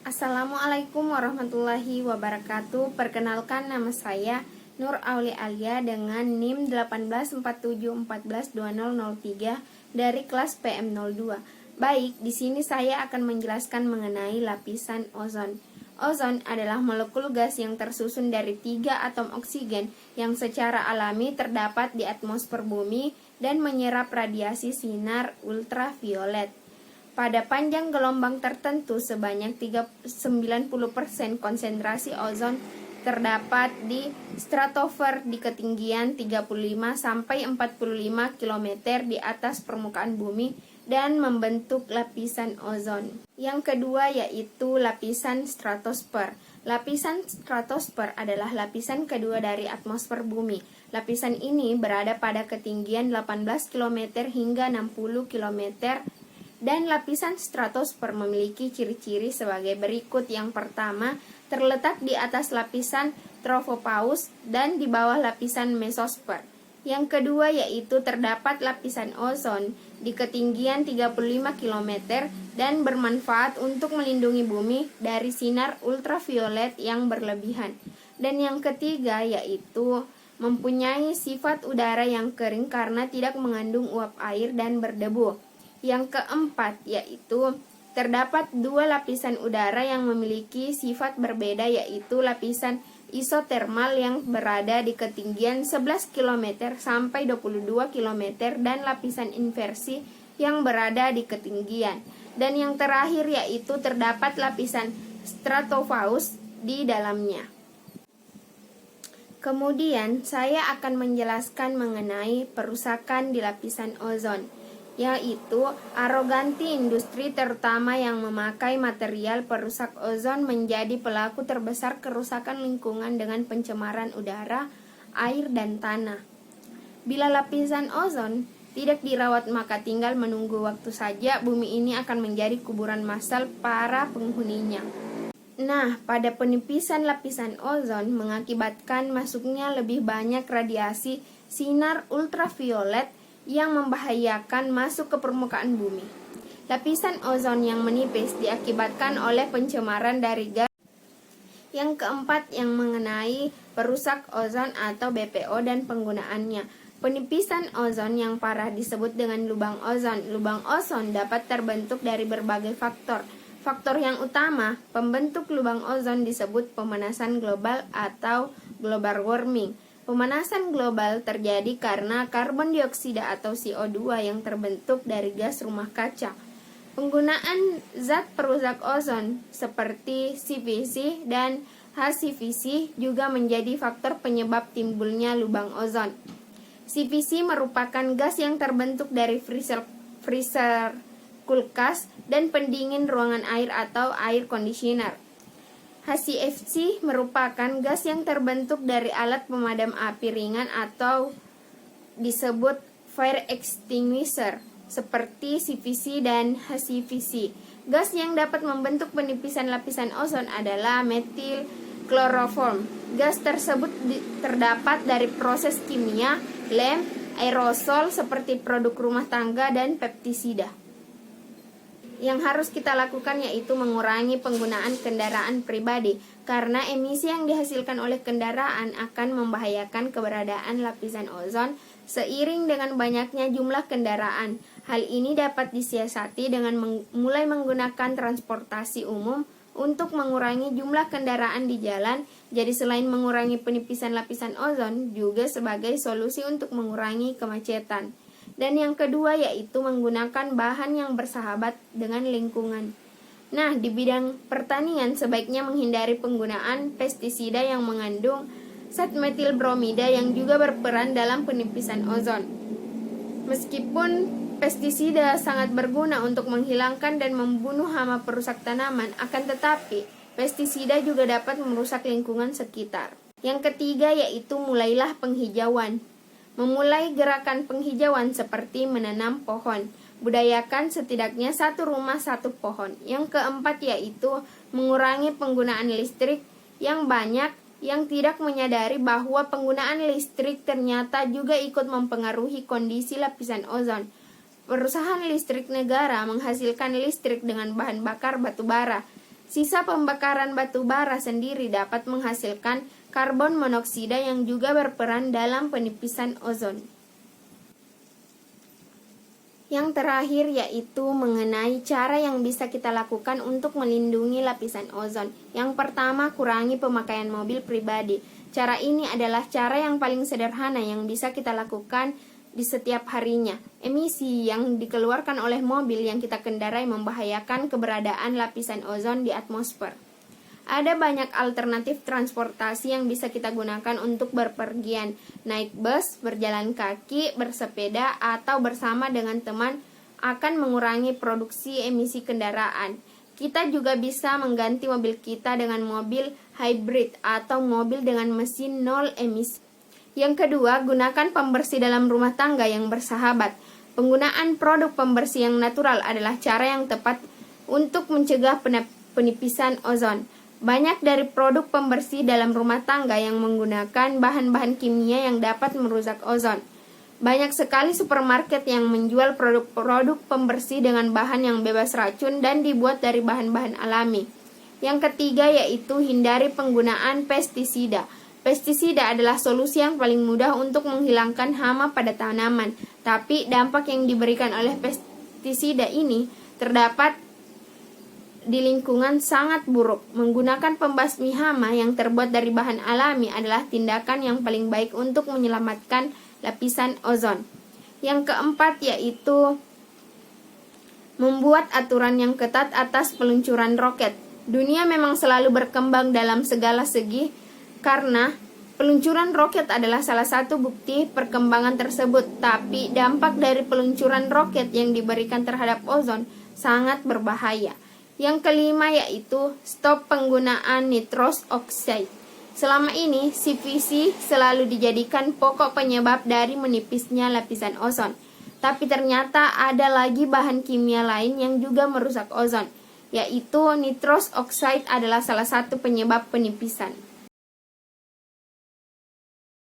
Assalamualaikum warahmatullahi wabarakatuh. Perkenalkan, nama saya Nur Auli Alia dengan NIM 1847142003 dari kelas PM02. Baik, di sini saya akan menjelaskan mengenai lapisan ozon. Ozon adalah molekul gas yang tersusun dari 3 atom oksigen yang secara alami terdapat di atmosfer bumi dan menyerap radiasi sinar ultraviolet. Pada panjang gelombang tertentu sebanyak 90% konsentrasi ozon terdapat di stratosfer di ketinggian 35 sampai 45 km di atas permukaan bumi dan membentuk lapisan ozon. Yang kedua yaitu lapisan stratosfer. Lapisan stratosfer adalah lapisan kedua dari atmosfer bumi. Lapisan ini berada pada ketinggian 18 km hingga 60 km. Dan lapisan stratosfer memiliki ciri-ciri sebagai berikut. Yang pertama, terletak di atas lapisan tropopause dan di bawah lapisan mesosfer. Yang kedua yaitu terdapat lapisan ozon di ketinggian 35 km dan bermanfaat untuk melindungi bumi dari sinar ultraviolet yang berlebihan. Dan yang ketiga yaitu mempunyai sifat udara yang kering karena tidak mengandung uap air dan berdebu. Yang keempat yaitu terdapat 2 lapisan udara yang memiliki sifat berbeda, yaitu lapisan isotermal yang berada di ketinggian 11 km sampai 22 km dan lapisan inversi yang berada di ketinggian. Dan yang terakhir yaitu terdapat lapisan stratopause di dalamnya. Kemudian saya akan menjelaskan mengenai perusakan di lapisan ozon, yaitu arogansi industri terutama yang memakai material perusak ozon menjadi pelaku terbesar kerusakan lingkungan dengan pencemaran udara, air, dan tanah. Bila lapisan ozon tidak dirawat maka tinggal menunggu waktu saja bumi ini akan menjadi kuburan massal para penghuninya. Nah, pada penipisan lapisan ozon mengakibatkan masuknya lebih banyak radiasi sinar ultraviolet yang membahayakan masuk ke permukaan bumi. Lapisan ozon yang menipis diakibatkan oleh pencemaran dari gas. Yang keempat yang mengenai perusak ozon atau BPO dan penggunaannya. Penipisan ozon yang parah disebut dengan lubang ozon. Lubang ozon dapat terbentuk dari berbagai faktor. Faktor yang utama pembentuk lubang ozon disebut pemanasan global atau global warming. Pemanasan global terjadi karena karbon dioksida atau CO2 yang terbentuk dari gas rumah kaca. Penggunaan zat perusak ozon seperti CVC dan HCFC juga menjadi faktor penyebab timbulnya lubang ozon. CVC merupakan gas yang terbentuk dari freezer kulkas dan pendingin ruangan air atau air conditioner. HCFC merupakan gas yang terbentuk dari alat pemadam api ringan atau disebut fire extinguisher seperti CVC dan HCFC. Gas yang dapat membentuk penipisan lapisan ozon adalah metil kloroform. Gas tersebut terdapat dari proses kimia, lem, aerosol seperti produk rumah tangga dan pestisida. Yang harus kita lakukan yaitu mengurangi penggunaan kendaraan pribadi karena emisi yang dihasilkan oleh kendaraan akan membahayakan keberadaan lapisan ozon seiring dengan banyaknya jumlah kendaraan. Hal ini dapat disiasati dengan mulai menggunakan transportasi umum untuk mengurangi jumlah kendaraan di jalan. Jadi selain mengurangi penipisan lapisan ozon juga sebagai solusi untuk mengurangi kemacetan. Dan yang kedua yaitu menggunakan bahan yang bersahabat dengan lingkungan. Nah, di bidang pertanian sebaiknya menghindari penggunaan pestisida yang mengandung zat metil bromida yang juga berperan dalam penipisan ozon. Meskipun pestisida sangat berguna untuk menghilangkan dan membunuh hama perusak tanaman, akan tetapi pestisida juga dapat merusak lingkungan sekitar. Yang ketiga yaitu mulailah penghijauan. Memulai gerakan penghijauan seperti menanam pohon. Budayakan setidaknya 1 rumah 1 pohon. Yang keempat yaitu mengurangi penggunaan listrik yang banyak yang tidak menyadari bahwa penggunaan listrik ternyata juga ikut mempengaruhi kondisi lapisan ozon. Perusahaan listrik negara menghasilkan listrik dengan bahan bakar batu bara. Sisa pembakaran batu bara sendiri dapat menghasilkan karbon monoksida yang juga berperan dalam penipisan ozon. Yang terakhir yaitu mengenai cara yang bisa kita lakukan untuk melindungi lapisan ozon. Yang pertama, kurangi pemakaian mobil pribadi. Cara ini adalah cara yang paling sederhana yang bisa kita lakukan di setiap harinya. Emisi yang dikeluarkan oleh mobil yang kita kendarai membahayakan keberadaan lapisan ozon di atmosfer. Ada banyak alternatif transportasi yang bisa kita gunakan untuk berpergian, naik bus, berjalan kaki, bersepeda, atau bersama dengan teman akan mengurangi produksi emisi kendaraan. Kita juga bisa mengganti mobil kita dengan mobil hybrid atau mobil dengan mesin nol emisi. Yang kedua, gunakan pembersih dalam rumah tangga yang bersahabat. Penggunaan produk pembersih yang natural adalah cara yang tepat untuk mencegah penipisan ozon. Banyak dari produk pembersih dalam rumah tangga yang menggunakan bahan-bahan kimia yang dapat merusak ozon. Banyak sekali supermarket yang menjual produk-produk pembersih dengan bahan yang bebas racun dan dibuat dari bahan-bahan alami. Yang ketiga yaitu hindari penggunaan pestisida. Pestisida adalah solusi yang paling mudah untuk menghilangkan hama pada tanaman, tapi dampak yang diberikan oleh pestisida ini terdapat di lingkungan sangat buruk. Menggunakan pembasmi hama yang terbuat dari bahan alami adalah tindakan yang paling baik untuk menyelamatkan lapisan ozon. Yang keempat yaitu membuat aturan yang ketat atas peluncuran roket. Dunia memang selalu berkembang dalam segala segi karena peluncuran roket adalah salah satu bukti perkembangan tersebut, tapi dampak dari peluncuran roket yang diberikan terhadap ozon sangat berbahaya. Yang kelima yaitu stop penggunaan nitrous oxide. Selama ini, CVC selalu dijadikan pokok penyebab dari menipisnya lapisan ozon. Tapi ternyata ada lagi bahan kimia lain yang juga merusak ozon, yaitu nitrous oxide adalah salah satu penyebab penipisan.